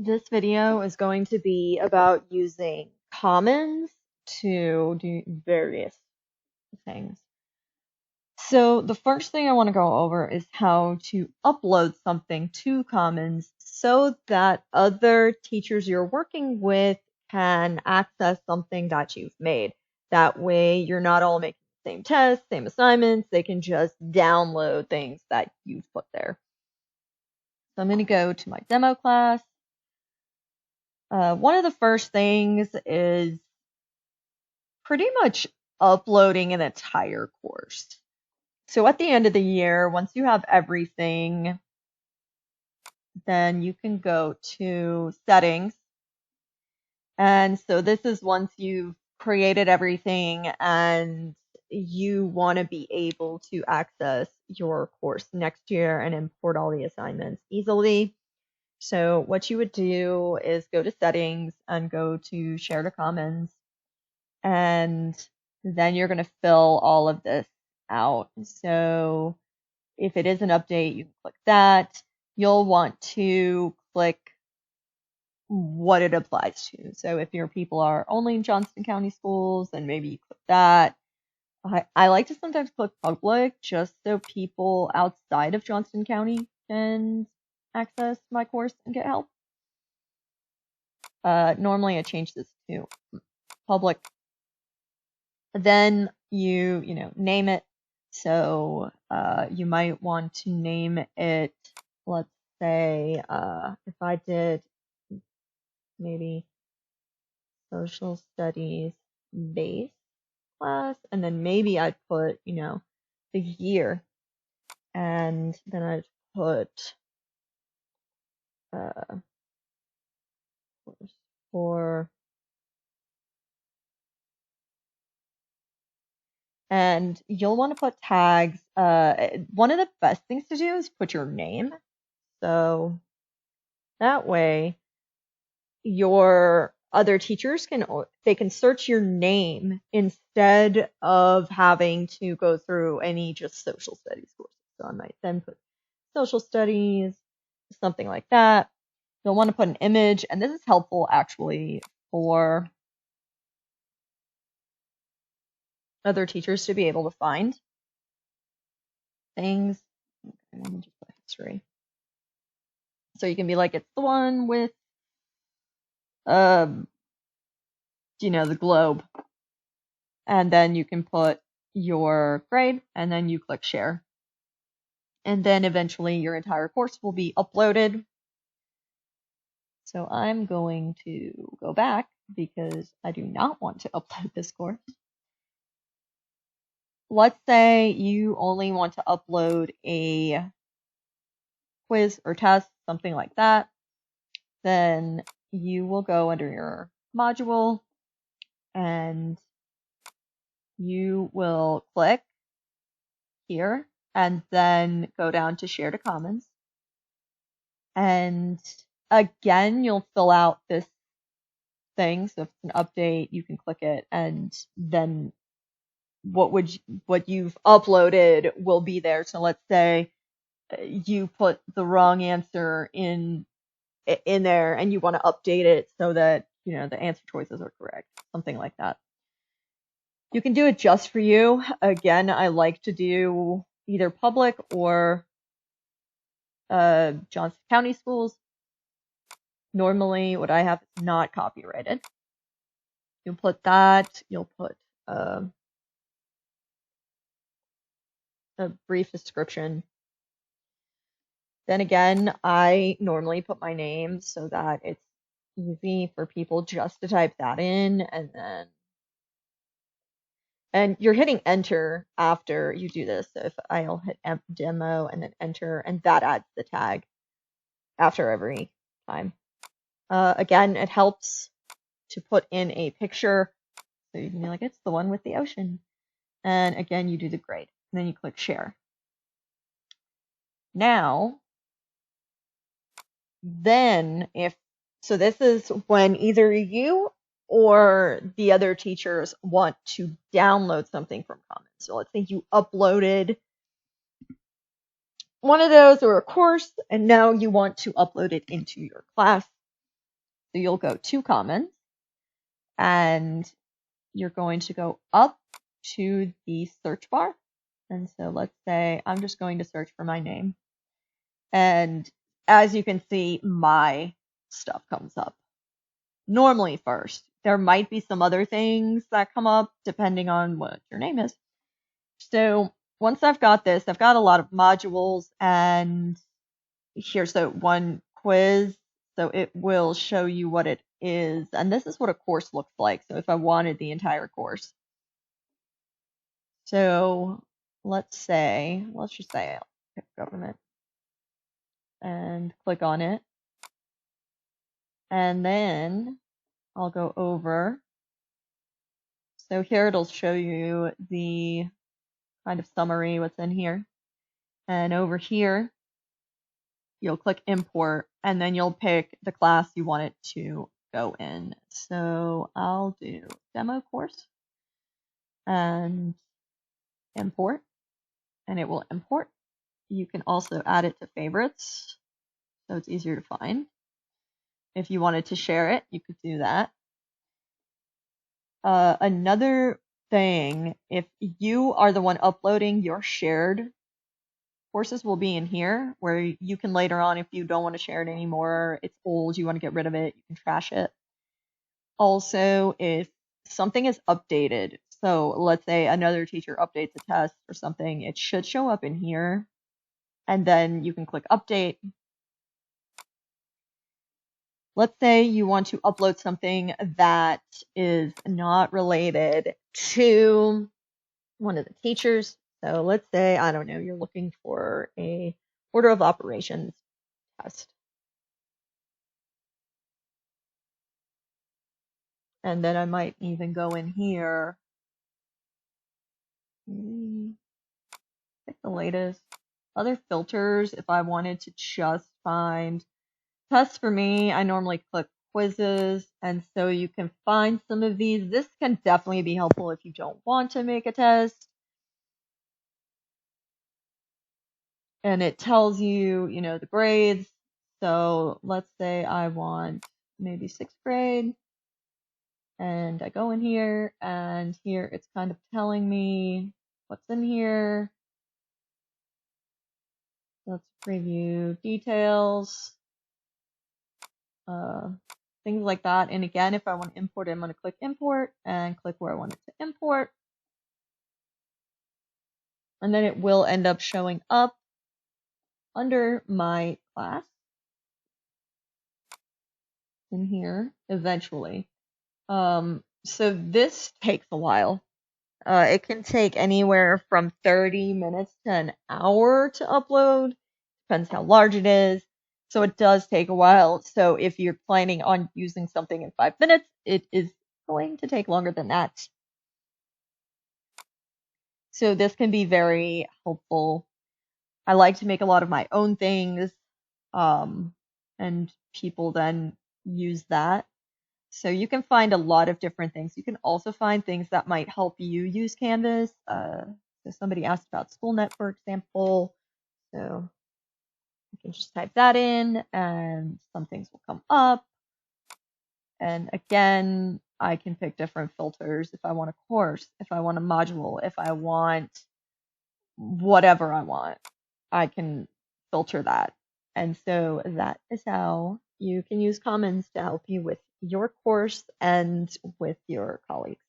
This video is going to be about using commons to do various things. So the first thing I want to go over is how to upload something to Commons so that other teachers you're working with can access something that you've made. That way you're not all making the same tests, same assignments, they can just download things that you've put there. So I'm going to go to my demo class. One of the first things is pretty much uploading an entire course. So at the end of the year, once you have everything, then you can go to settings. And so this is once you've created everything and you want to be able to access your course next year and import all the assignments easily. So what you would do is go to settings and go to share to commons, and then you're going to fill all of this out. So if it is an update, you can click that. You'll want to click what it applies to. So if your people are only in Johnston County schools, then maybe you click that. I like to sometimes click public just so people outside of Johnston County can access my course and get help. Normally I change this to public. Then you name it. So you might want to name it, let's say, if I did maybe social studies base class, and then maybe I'd put, the year, and then I'd put for, and you'll want to put tags. One of the best things to do is put your name. So that way your other teachers can search your name instead of having to go through any just social studies courses. So I might then put social studies, something like that. You'll want to put an image, and this is helpful actually for other teachers to be able to find things. Okay, let me just put history. So you can be like, it's the one with the globe. And then you can put your grade, and then you click share. And then eventually your entire course will be uploaded. So I'm going to go back because I do not want to upload this course. Let's say you only want to upload a quiz or test, something like that. Then you will go under your module and you will click here and then go down to share to commons. And again, you'll fill out this thing. So if it's an update, you can click it, and then what you've uploaded will be there. So let's say you put the wrong answer in there and you want to update it so that the answer choices are correct, something like that. You can do it just for you. Again, I like to do either public or Johnston County schools. Normally what I have is not copyrighted. You'll put that, you'll put a brief description. Then again, I normally put my name so that it's easy for people just to type that in, and you're hitting enter after you do this. So if I'll hit demo and then enter, and that adds the tag after every time. Again, it helps to put in a picture. So you can be like, it's the one with the ocean. And again, you do the grade. And then you click share. Now, then this is when either you or the other teachers want to download something from Commons. So let's say you uploaded one of those or a course, and now you want to upload it into your class. So you'll go to Commons, and you're going to go up to the search bar. And so let's say I'm just going to search for my name. And as you can see, my stuff comes up normally first. There might be some other things that come up depending on what your name is. So once I've got this, I've got a lot of modules, and here's the one quiz. So it will show you what it is. And this is what a course looks like. So if I wanted the entire course. So let's just say I'll pick government and click on it. And then I'll go over. So here it'll show you the kind of summary, what's in here. And over here, you'll click import, and then you'll pick the class you want it to go in. So I'll do demo course and import, and it will import. You can also add it to favorites, so it's easier to find. If you wanted to share it, you could do that. Another thing, if you are the one uploading, your shared courses will be in here, where you can later on, if you don't want to share it anymore, it's old, you want to get rid of it, you can trash it. Also, if something is updated, so let's say another teacher updates a test or something, it should show up in here, and then you can click update. Let's say you want to upload something that is not related to one of the teachers. So let's say, I don't know, you're looking for a order of operations test. And then I might even go in here, pick the latest. Other filters, if I wanted to just find tests for me, I normally click quizzes, and so you can find some of these. This can definitely be helpful if you don't want to make a test. And it tells you, the grades. So let's say I want maybe 6th grade, and I go in here, and here it's kind of telling me what's in here. Let's preview details, things like that. And again, if I want to import it, I'm going to click import and click where I want it to import. And then it will end up showing up under my class in here eventually. So this takes a while. It can take anywhere from 30 minutes to an hour to upload. Depends how large it is. So it does take a while. So if you're planning on using something in 5 minutes, it is going to take longer than that. So this can be very helpful. I like to make a lot of my own things, and people then use that. So you can find a lot of different things. You can also find things that might help you use Canvas. So somebody asked about SchoolNet, for example. So you can just type that in, and some things will come up. And again, I can pick different filters if I want a course, if I want a module, if I want whatever I want, I can filter that. And so that is how you can use Commons to help you with your course and with your colleagues.